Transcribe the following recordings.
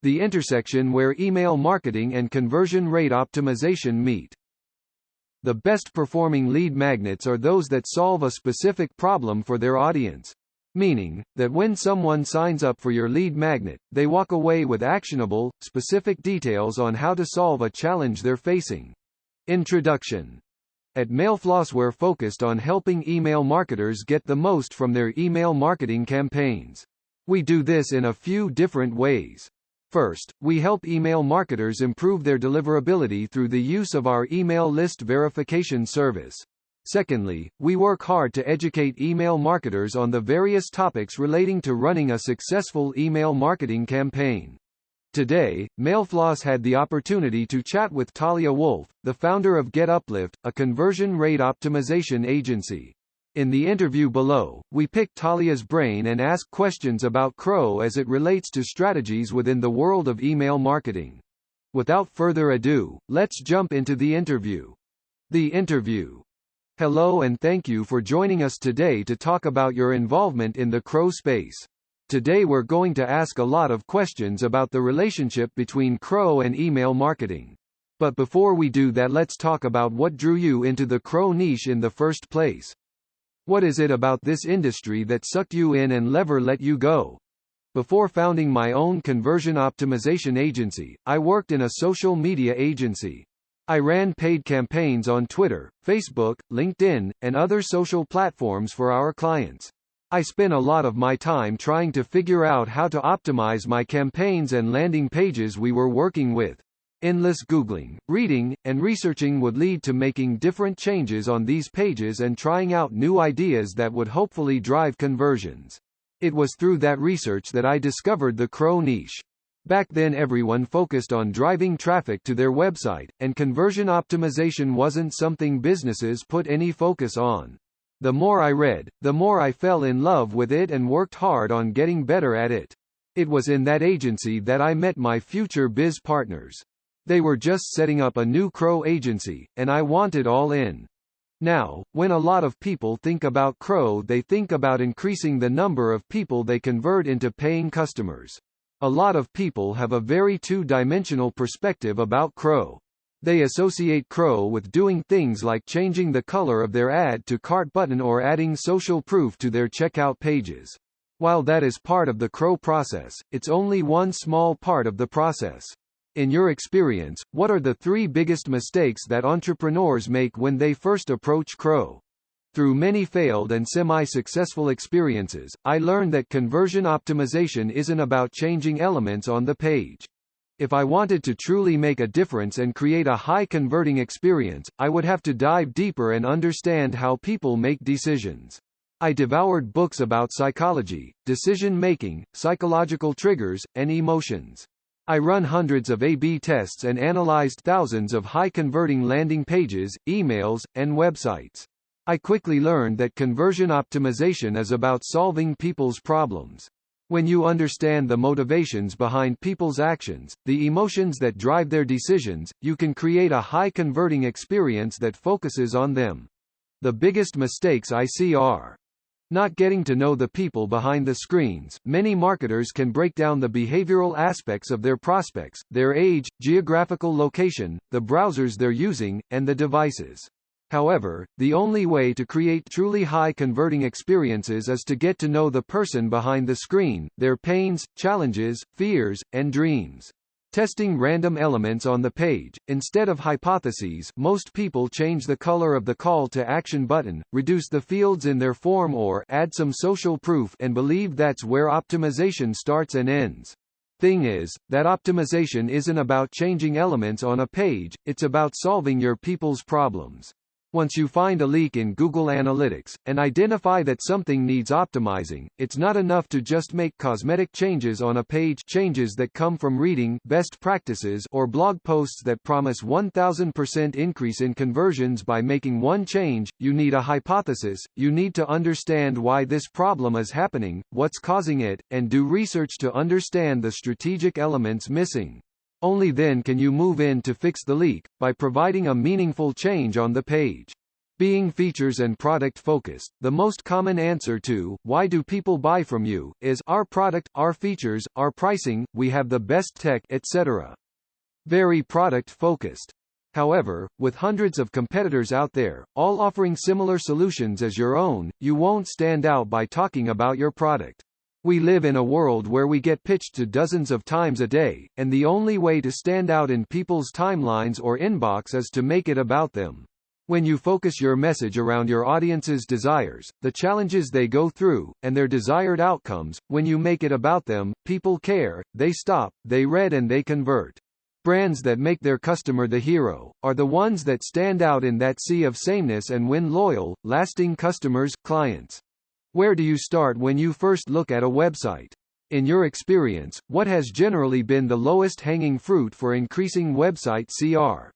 the intersection where email marketing and conversion rate optimization meet. The best performing lead magnets are those that solve a specific problem for their audience. Meaning, that when someone signs up for your lead magnet, they walk away with actionable, specific details on how to solve a challenge they're facing. Introduction. At Mailfloss, we're focused on helping email marketers get the most from their email marketing campaigns. We do this in a few different ways. First, we help email marketers improve their deliverability through the use of our email list verification service. Secondly, we work hard to educate email marketers on the various topics relating to running a successful email marketing campaign. Today, Mailfloss had the opportunity to chat with Talia, the founder of GetUplift, a conversion rate optimization agency. In the interview below, we pick Talia's brain and ask questions about Crow as it relates to strategies within the world of email marketing. Without further ado, let's jump into the interview. The interview. Hello and thank you for joining us today to talk about your involvement in the Crow space. Today we're going to ask a lot of questions about the relationship between Crow and email marketing. But before we do that, let's talk about what drew you into the Crow niche in the first place. What is it about this industry that sucked you in and never let you go? Before founding my own conversion optimization agency, I worked in a social media agency. I ran paid campaigns on Twitter, Facebook, LinkedIn, and other social platforms for our clients. I spent a lot of my time trying to figure out how to optimize my campaigns and landing pages we were working with. Endless Googling, reading, and researching would lead to making different changes on these pages and trying out new ideas that would hopefully drive conversions. It was through that research that I discovered the Crow niche. Back then everyone focused on driving traffic to their website, and conversion optimization wasn't something businesses put any focus on. The more I read, the more I fell in love with it and worked hard on getting better at it. It was in that agency that I met my future biz partners. They were just setting up a new Crow agency, and I wanted all in. Now, when a lot of people think about Crow, they think about increasing the number of people they convert into paying customers. A lot of people have a very two-dimensional perspective about Crow. They associate Crow with doing things like changing the color of their add to cart button or adding social proof to their checkout pages. While that is part of the Crow process, it's only one small part of the process. In your experience, what are the 3 biggest mistakes that entrepreneurs make when they first approach Crow? Through many failed and semi-successful experiences, I learned that conversion optimization isn't about changing elements on the page. If I wanted to truly make a difference and create a high-converting experience, I would have to dive deeper and understand how people make decisions. I devoured books about psychology, decision-making, psychological triggers, and emotions. I run hundreds of A/B tests and analyzed thousands of high-converting landing pages, emails, and websites. I quickly learned that conversion optimization is about solving people's problems. When you understand the motivations behind people's actions, the emotions that drive their decisions, you can create a high-converting experience that focuses on them. The biggest mistakes I see are not getting to know the people behind the screens. Many marketers can break down the behavioral aspects of their prospects, their age, geographical location, the browsers they're using, and the devices. However, the only way to create truly high-converting experiences is to get to know the person behind the screen, their pains, challenges, fears, and dreams. Testing random elements on the page, instead of hypotheses, most people change the color of the call to action button, reduce the fields in their form or add some social proof and believe that's where optimization starts and ends. Thing is, that optimization isn't about changing elements on a page, it's about solving your people's problems. Once you find a leak in Google Analytics, and identify that something needs optimizing, it's not enough to just make cosmetic changes on a page, changes that come from reading best practices or blog posts that promise 1000% increase in conversions by making one change. You need a hypothesis, you need to understand why this problem is happening, what's causing it, and do research to understand the strategic elements missing. Only then can you move in to fix the leak, by providing a meaningful change on the page. Being features and product focused, the most common answer to, why do people buy from you, is, our product, our features, our pricing, we have the best tech, etc. Very product focused. However, with hundreds of competitors out there, all offering similar solutions as your own, you won't stand out by talking about your product. We live in a world where we get pitched to dozens of times a day, and the only way to stand out in people's timelines or inbox is to make it about them. When you focus your message around your audience's desires, the challenges they go through, and their desired outcomes, when you make it about them, people care, they stop, they read and they convert. Brands that make their customer the hero are the ones that stand out in that sea of sameness and win loyal, lasting customers, clients. Where do you start when you first look at a website? In your experience, what has generally been the lowest hanging fruit for increasing website CR?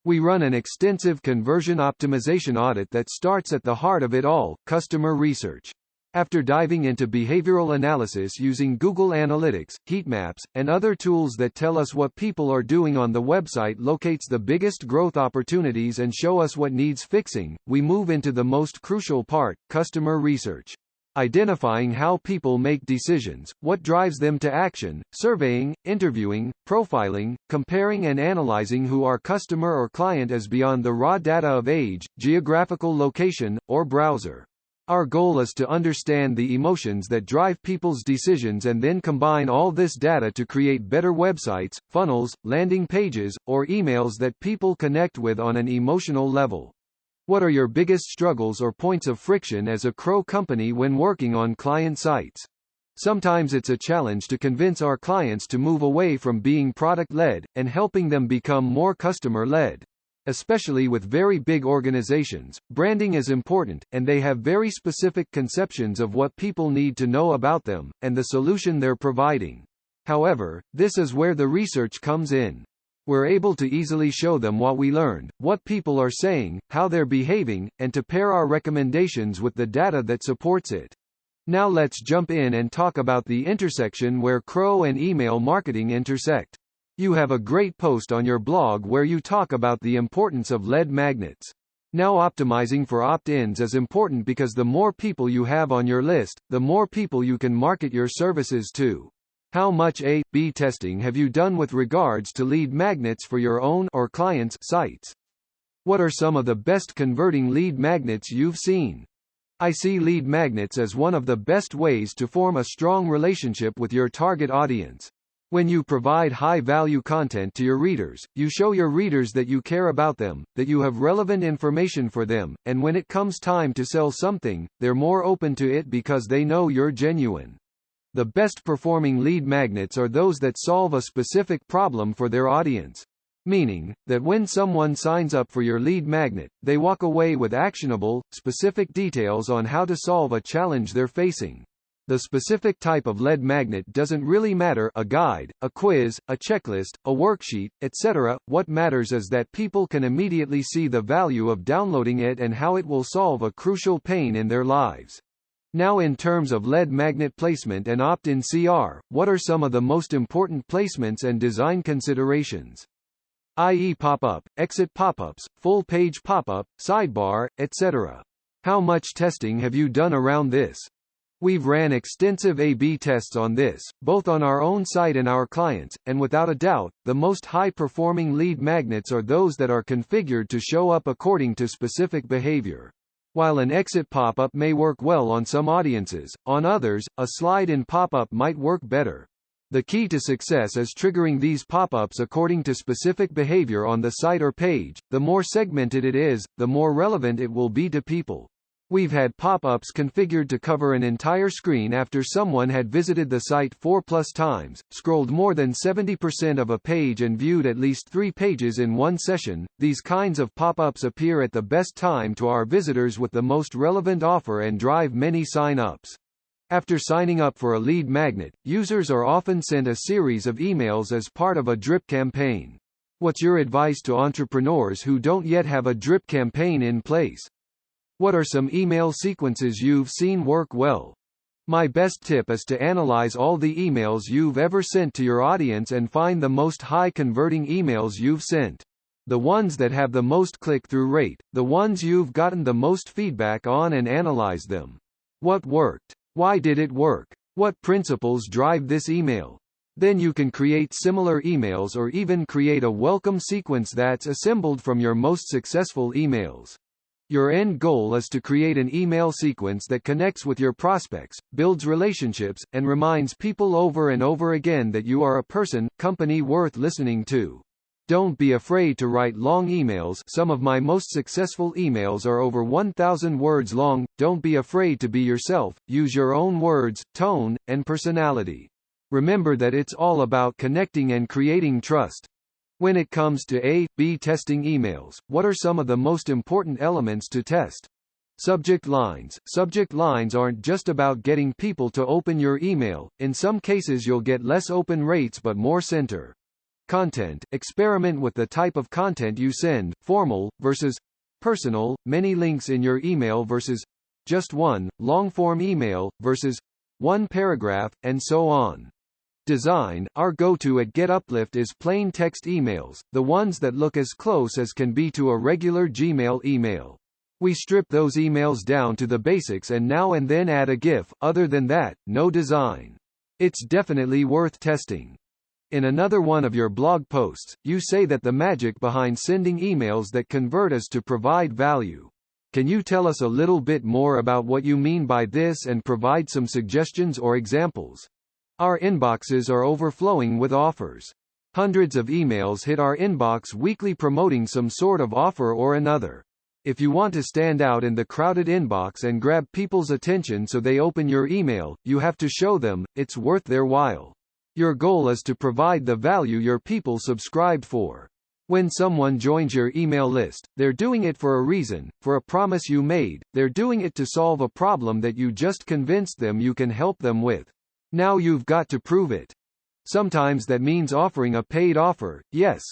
We run an extensive conversion optimization audit that starts at the heart of it all, customer research. After diving into behavioral analysis using Google Analytics, heat maps, and other tools that tell us what people are doing on the website locates the biggest growth opportunities and show us what needs fixing, we move into the most crucial part, customer research. Identifying how people make decisions, what drives them to action, surveying, interviewing, profiling, comparing and analyzing who our customer or client is beyond the raw data of age, geographical location, or browser. Our goal is to understand the emotions that drive people's decisions and then combine all this data to create better websites, funnels, landing pages, or emails that people connect with on an emotional level. What are your biggest struggles or points of friction as a Crow company when working on client sites? Sometimes it's a challenge to convince our clients to move away from being product-led, and helping them become more customer-led. Especially with very big organizations, branding is important, and they have very specific conceptions of what people need to know about them, and the solution they're providing. However, this is where the research comes in. We're able to easily show them what we learned, what people are saying, how they're behaving, and to pair our recommendations with the data that supports it. Now let's jump in and talk about the intersection where Crow and email marketing intersect. You have a great post on your blog where you talk about the importance of lead magnets. Now optimizing for opt-ins is important because the more people you have on your list, the more people you can market your services to. How much A/B testing have you done with regards to lead magnets for your own or clients' sites? What are some of the best converting lead magnets you've seen? I see lead magnets as one of the best ways to form a strong relationship with your target audience. When you provide high-value content to your readers, you show your readers that you care about them, that you have relevant information for them, and when it comes time to sell something, they're more open to it because they know you're genuine. The best performing lead magnets are those that solve a specific problem for their audience. Meaning, that when someone signs up for your lead magnet, they walk away with actionable, specific details on how to solve a challenge they're facing. The specific type of lead magnet doesn't really matter, a guide, a quiz, a checklist, a worksheet, etc. What matters is that people can immediately see the value of downloading it and how it will solve a crucial pain in their lives. Now in terms of lead magnet placement and opt-in CR, what are some of the most important placements and design considerations? I.e. pop-up, exit pop-ups, full-page pop-up, sidebar, etc. How much testing have you done around this? We've ran extensive A/B tests on this, both on our own site and our clients, and without a doubt, the most high-performing lead magnets are those that are configured to show up according to specific behavior. While an exit pop-up may work well on some audiences, on others, a slide-in pop-up might work better. The key to success is triggering these pop-ups according to specific behavior on the site or page. The more segmented it is, the more relevant it will be to people. We've had pop-ups configured to cover an entire screen after someone had visited the site 4+ times, scrolled more than 70% of a page and viewed at least 3 pages in one session. These kinds of pop-ups appear at the best time to our visitors with the most relevant offer and drive many sign-ups. After signing up for a lead magnet, users are often sent a series of emails as part of a drip campaign. What's your advice to entrepreneurs who don't yet have a drip campaign in place? What are some email sequences you've seen work well? My best tip is to analyze all the emails you've ever sent to your audience and find the most high-converting emails you've sent. the ones that have the most click-through rate, the ones you've gotten the most feedback on, and analyze them. What worked? Why did it work? What principles drive this email? Then you can create similar emails or even create a welcome sequence that's assembled from your most successful emails. Your end goal is to create an email sequence that connects with your prospects, builds relationships, and reminds people over and over again that you are a person, company worth listening to. Don't be afraid to write long emails. Some of my most successful emails are over 1,000 words long. Don't be afraid to be yourself. Use your own words, tone, and personality. Remember that it's all about connecting and creating trust. When it comes to A/B testing emails, what are some of the most important elements to test? Subject lines. Subject lines aren't just about getting people to open your email. In some cases you'll get less open rates but more center. Content. Experiment with the type of content you send, formal versus personal, many links in your email versus just one, long-form email versus one paragraph, and so on. Design. Our go-to at GetUplift is plain text emails, the ones that look as close as can be to a regular Gmail email. We strip those emails down to the basics and now and then add a GIF. Other than that, no design. It's definitely worth testing. In another one of your blog posts, you say that the magic behind sending emails that convert is to provide value. Can you tell us a little bit more about what you mean by this and provide some suggestions or examples? Our inboxes are overflowing with offers. Hundreds of emails hit our inbox weekly promoting some sort of offer or another. If you want to stand out in the crowded inbox and grab people's attention so they open your email, you have to show them it's worth their while. Your goal is to provide the value your people subscribed for. When someone joins your email list, they're doing it for a reason, for a promise you made. They're doing it to solve a problem that you just convinced them you can help them with. Now you've got to prove it. Sometimes that means offering a paid offer, yes.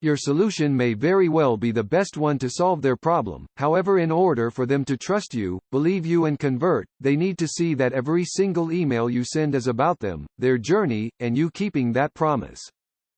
Your solution may very well be the best one to solve their problem. However, in order for them to trust you, believe you and convert, they need to see that every single email you send is about them, their journey, and you keeping that promise.